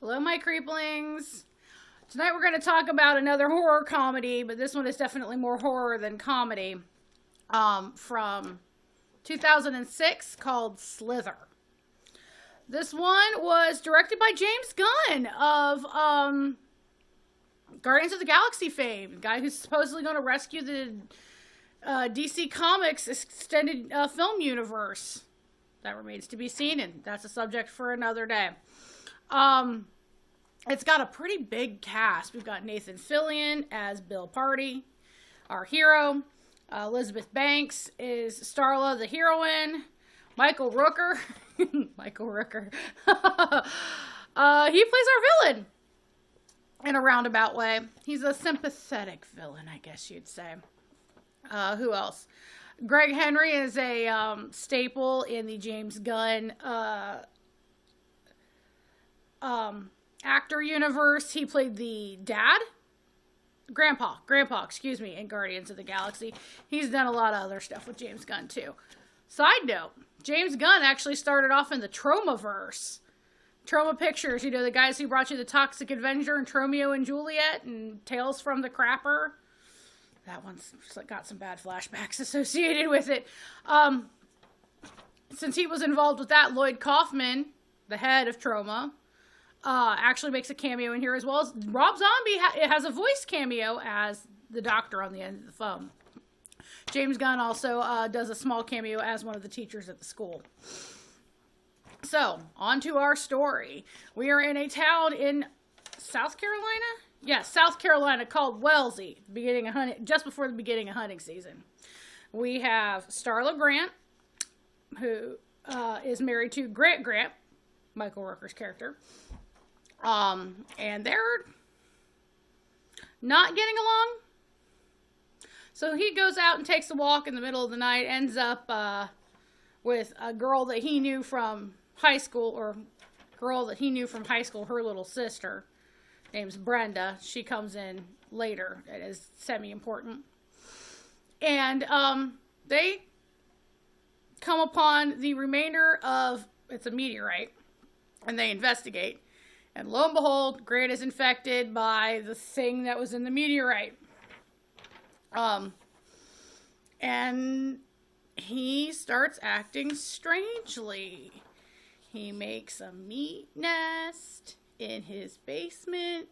Hello, my creeplings. Tonight we're going to talk about another horror comedy, but this one is definitely more horror than comedy. From 2006 called Slither. This one was directed by James Gunn of Guardians of the Galaxy fame, the guy who's supposedly going to rescue the DC Comics extended film universe. That remains to be seen, and that's a subject for another day. It's got a pretty big cast. We've got Nathan Fillon as Bill Party, our hero. Elizabeth Banks is Starla, the heroine. Michael Rooker. Michael Rooker. He plays our villain in a roundabout way. He's a sympathetic villain, I guess you'd say. Who else? Greg Henry is a staple in the James Gunn actor universe. He played the dad. Grandpa, in Guardians of the Galaxy. He's done a lot of other stuff with James Gunn, too. Side note, James Gunn actually started off in the Tromaverse. Troma Pictures, the guys who brought you The Toxic Avenger and Tromeo and Juliet and Tales from the Crapper. That one's got some bad flashbacks associated with it. Since he was involved with that, Lloyd Kaufman, the head of Troma, actually makes a cameo in here, as well as Rob Zombie has a voice cameo as the doctor on the end of the phone. James Gunn also does a small cameo as one of the teachers at the school. So, on to our story. We are in a town in South Carolina? Yes, South Carolina, called Wellesley, just before the beginning of hunting season. We have Starla Grant, who is married to Grant, Michael Rooker's character. And they're not getting along. So he goes out and takes a walk in the middle of the night, ends up with a girl that he knew from high school, her little sister, name's Brenda. She comes in later and is semi-important. And they come upon the remainder of, it's a meteorite, and they investigate. And lo and behold, Grant is infected by the thing that was in the meteorite. And he starts acting strangely. He makes a meat nest in his basement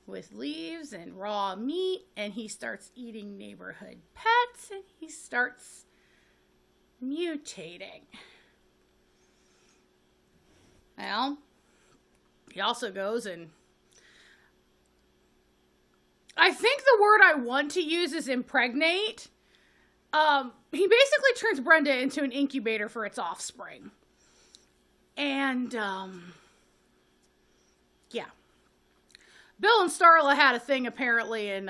with leaves and raw meat, and he starts eating neighborhood pets, and he starts mutating. Well, he also goes and I think the word I want to use is impregnate. He basically turns Brenda into an incubator for its offspring. And, yeah. Bill and Starla had a thing apparently in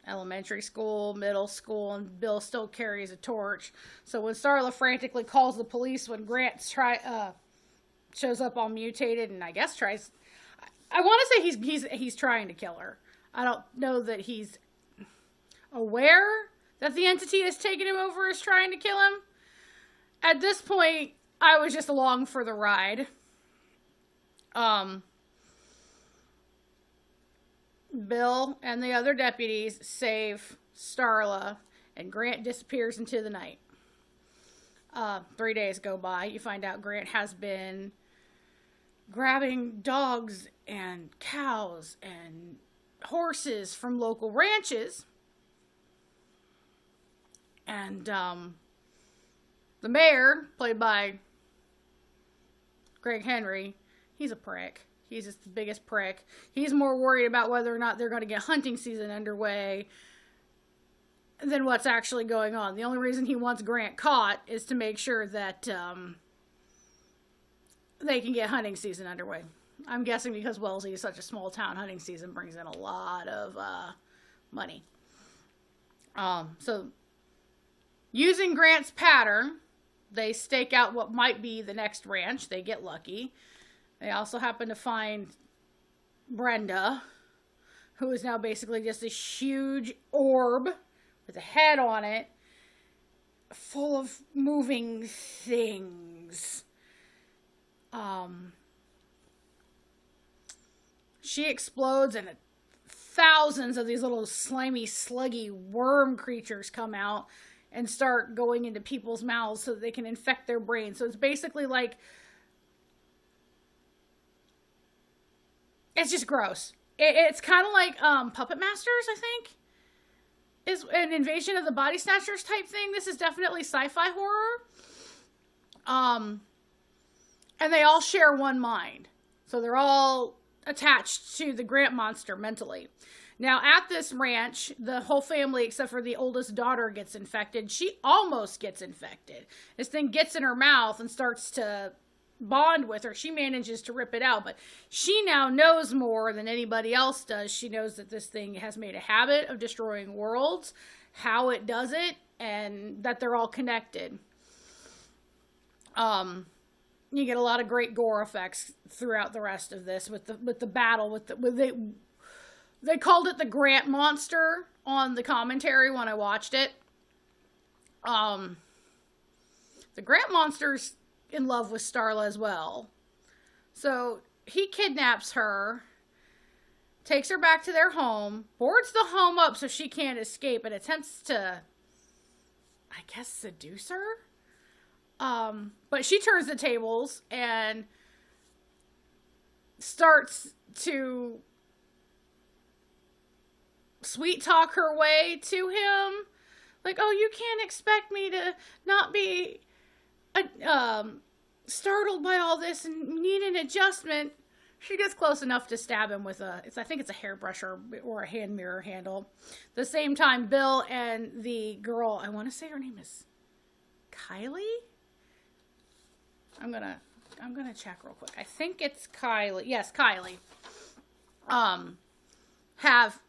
elementary school, middle school, and Bill still carries a torch. So when Starla frantically calls the police when Grant shows up all mutated and I guess tries... I want to say he's trying to kill her. I don't know that he's aware that the entity that's taken him over is trying to kill him. At this point, I was just along for the ride. Bill and the other deputies save Starla, and Grant disappears into the night. 3 days go by. You find out Grant has been grabbing dogs and cows and horses from local ranches. And the mayor, played by Greg Henry, he's a prick. He's just the biggest prick. He's more worried about whether or not they're going to get hunting season underway than what's actually going on. The only reason he wants Grant caught is to make sure that they can get hunting season underway. I'm guessing because Wellesley is such a small town, hunting season brings in a lot of money. So, using Grant's pattern, they stake out what might be the next ranch. They get lucky. They also happen to find Brenda, who is now basically just a huge orb with a head on it, full of moving things. she explodes and thousands of these little slimy, sluggy worm creatures come out and start going into people's mouths so that they can infect their brains. So it's basically like, it's just gross. It's kind of like Puppet Masters, I think, is an Invasion of the Body Snatchers type thing. This is definitely sci-fi horror. And they all share one mind. So they're all attached to the Grant monster mentally. Now, at this ranch, the whole family, except for the oldest daughter, gets infected. She almost gets infected. This thing gets in her mouth and starts to bond with her. She manages to rip it out, but she now knows more than anybody else does. She knows that this thing has made a habit of destroying worlds, how it does it, and that they're all connected. You get a lot of great gore effects throughout the rest of this with the battle they called it the Grant monster on the commentary when I watched it. The Grant monster's in love with Starla as well. So he kidnaps her, takes her back to their home, boards the home up so she can't escape, and attempts to, I guess, seduce her. But she turns the tables and starts to sweet talk her way to him. Like, oh, you can't expect me to not be startled by all this and need an adjustment. She gets close enough to stab him with I think it's a hairbrush or a hand mirror handle. At the same time, Bill and the girl, I want to say her name is Kylie? I'm gonna check real quick. I think it's Kylie. Yes, Kylie. Have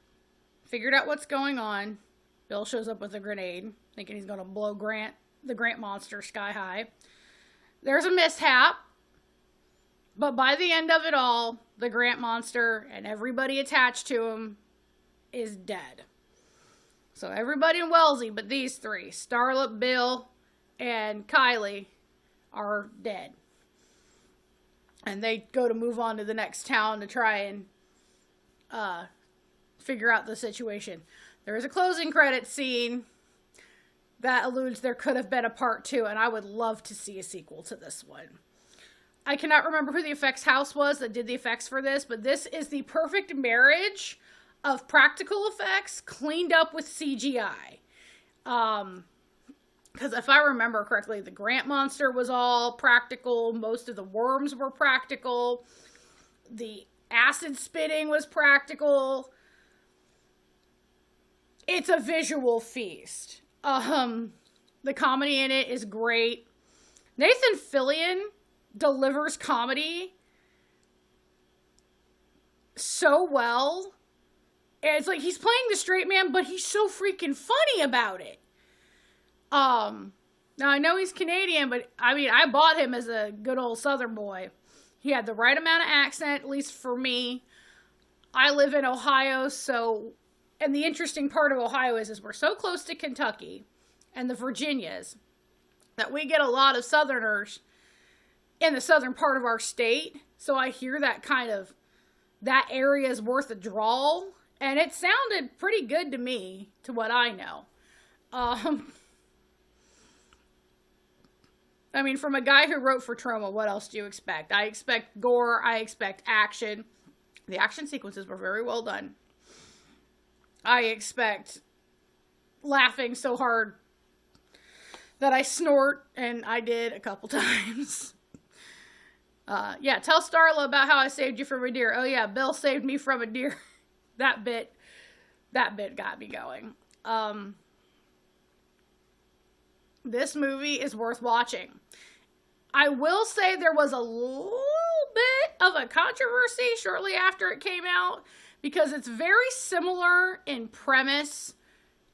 figured out what's going on. Bill shows up with a grenade, thinking he's gonna blow the Grant monster sky high. There's a mishap, but by the end of it all, the Grant monster and everybody attached to him is dead. So everybody in Wellesley, but these three, Starla, Bill, and Kylie, are dead. And they go to move on to the next town to try and figure out the situation. There is a closing credits scene that alludes there could have been a part 2, and I would love to see a sequel to this one. I cannot remember who the effects house was that did the effects for this, but this is the perfect marriage of practical effects cleaned up with CGI. Because if I remember correctly, the Grant monster was all practical. Most of the worms were practical. The acid spitting was practical. It's a visual feast. The comedy in it is great. Nathan Fillon delivers comedy so well. And it's like he's playing the straight man, but he's so freaking funny about it. Now I know he's Canadian, but I mean, I bought him as a good old Southern boy. He had the right amount of accent, at least for me. I live in Ohio, and the interesting part of Ohio is we're so close to Kentucky and the Virginias that we get a lot of Southerners in the southern part of our state. So I hear that area is worth a drawl, and it sounded pretty good to me, to what I know. I mean, from a guy who wrote for Troma, what else do you expect? I expect gore. I expect action. The action sequences were very well done. I expect laughing so hard that I snort, and I did a couple times. Yeah, tell Starla about how I saved you from a deer. Oh yeah, Bill saved me from a deer. That bit got me going. This movie is worth watching. I will say there was a little bit of a controversy shortly after it came out because it's very similar in premise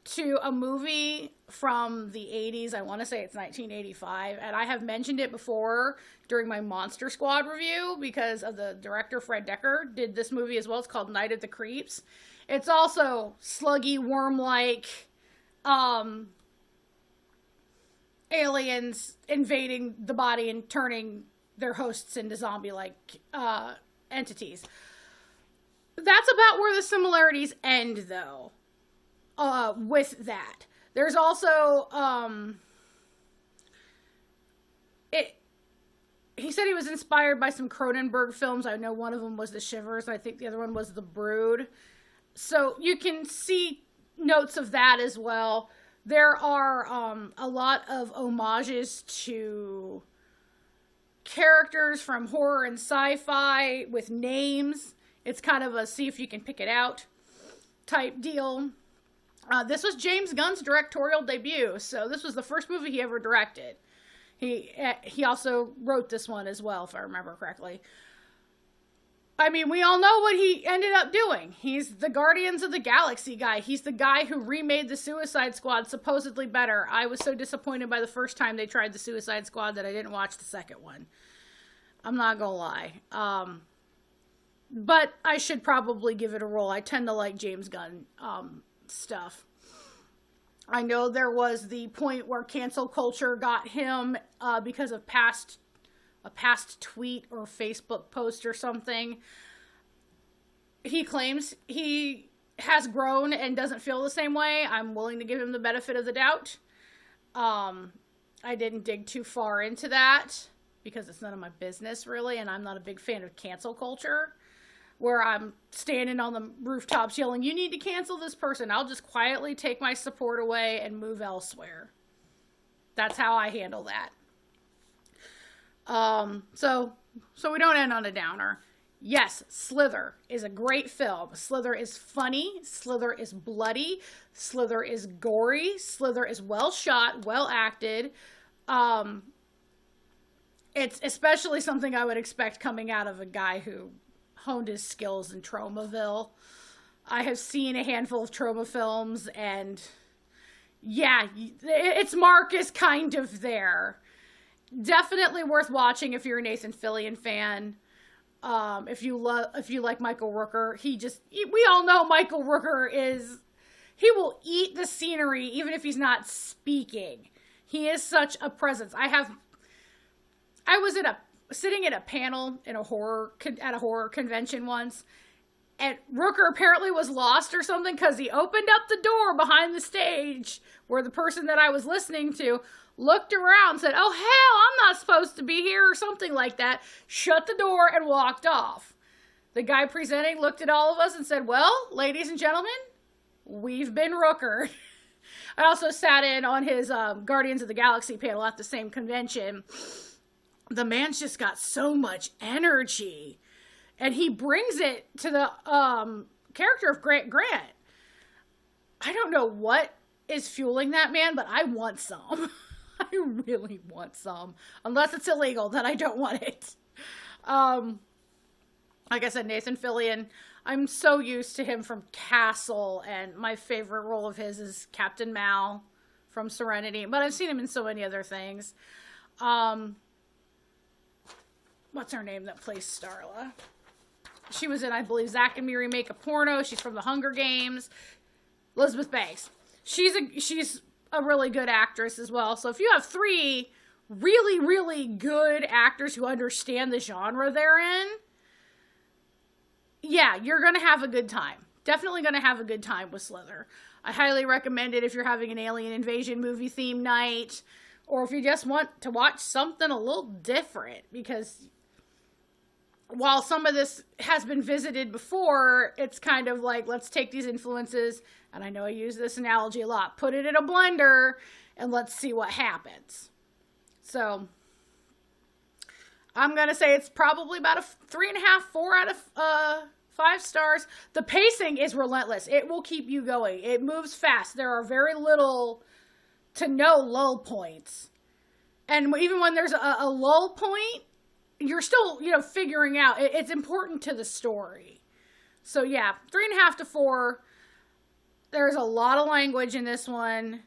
to a movie from the 80s. I want to say it's 1985, and I have mentioned it before during my Monster Squad review because of the director Fred Decker did this movie as well. It's called Night of the Creeps. It's also sluggy, worm-like, aliens invading the body and turning their hosts into zombie-like entities. that's about where the similarities end, though. With that, there's also he said he was inspired by some Cronenberg films. I know one of them was The Shivers. I think the other one was The Brood. So you can see notes of that as well. There are a lot of homages to characters from horror and sci-fi with names. It's kind of a see if you can pick it out type deal. This was James Gunn's directorial debut, so this was the first movie he ever directed. He also wrote this one as well, if I remember correctly. I mean, we all know what he ended up doing. He's the Guardians of the Galaxy guy. He's the guy who remade the Suicide Squad supposedly better. I was so disappointed by the first time they tried the Suicide Squad that I didn't watch the second one. I'm not gonna lie. But I should probably give it a roll. I tend to like James Gunn stuff. I know there was the point where cancel culture got him because of a past tweet or Facebook post or something. He claims he has grown and doesn't feel the same way. I'm willing to give him the benefit of the doubt. I didn't dig too far into that because it's none of my business, really, and I'm not a big fan of cancel culture, where I'm standing on the rooftops yelling, you need to cancel this person. I'll just quietly take my support away and move elsewhere. That's how I handle that. So we don't end on a downer. Yes, Slither is a great film. Slither is funny. Slither is bloody. Slither is gory. Slither is well shot, well acted. It's especially something I would expect coming out of a guy who honed his skills in Tromaville. I have seen a handful of Troma films, and yeah, its mark is kind of there. Definitely worth watching if you're a Nathan Fillon fan. If you like Michael Rooker, we all know Michael Rooker he will eat the scenery even if he's not speaking. He is such a presence. I was sitting at a panel at a horror convention once, and Rooker apparently was lost or something because he opened up the door behind the stage where the person that I was listening to looked around, said, oh hell, I'm not supposed to be here, or something like that, shut the door and walked off. The guy presenting looked at all of us and said, well, ladies and gentlemen, we've been Rooker. I also sat in on his Guardians of the Galaxy panel at the same convention. The man's just got so much energy, and he brings it to the character of Grant. I don't know what is fueling that man, but I want some. I really want some. Unless it's illegal, then I don't want it. Like I said, Nathan Fillon, I'm so used to him from Castle, and my favorite role of his is Captain Mal from Serenity, but I've seen him in so many other things. What's her name that plays Starla? She was in, I believe, Zack and Miri Make a Porno. She's from The Hunger Games. Elizabeth Banks. She's a really good actress as well. So if you have three really, really good actors who understand the genre they're in, yeah, you're going to have a good time. Definitely going to have a good time with Slither. I highly recommend it if you're having an alien invasion movie theme night, or if you just want to watch something a little different, because while some of this has been visited before, it's kind of like, let's take these influences, and I know I use this analogy a lot, put it in a blender, and let's see what happens. So, I'm going to say it's probably about a 3.5, 4 out of 5 stars. The pacing is relentless. It will keep you going. It moves fast. There are very little to no lull points. And even when there's a lull point, you're still, figuring out. It's important to the story. So yeah, 3.5 to 4. There's a lot of language in this one.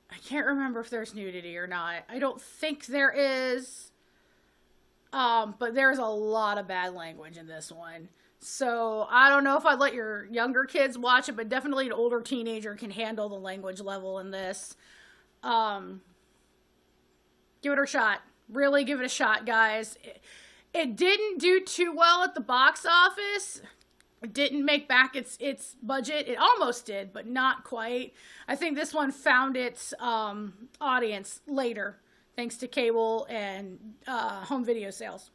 I can't remember if there's nudity or not. I don't think there is. But there's a lot of bad language in this one. So I don't know if I'd let your younger kids watch it, but definitely an older teenager can handle the language level in this. Give it a shot. Really give it a shot, guys. It didn't do too well at the box office. It didn't make back its budget. It almost did, but not quite. I think this one found its audience later, thanks to cable and home video sales.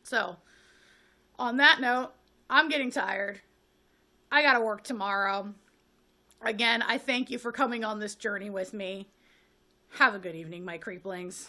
So, on that note, I'm getting tired. I gotta work tomorrow. Again, I thank you for coming on this journey with me. Have a good evening, my creeplings.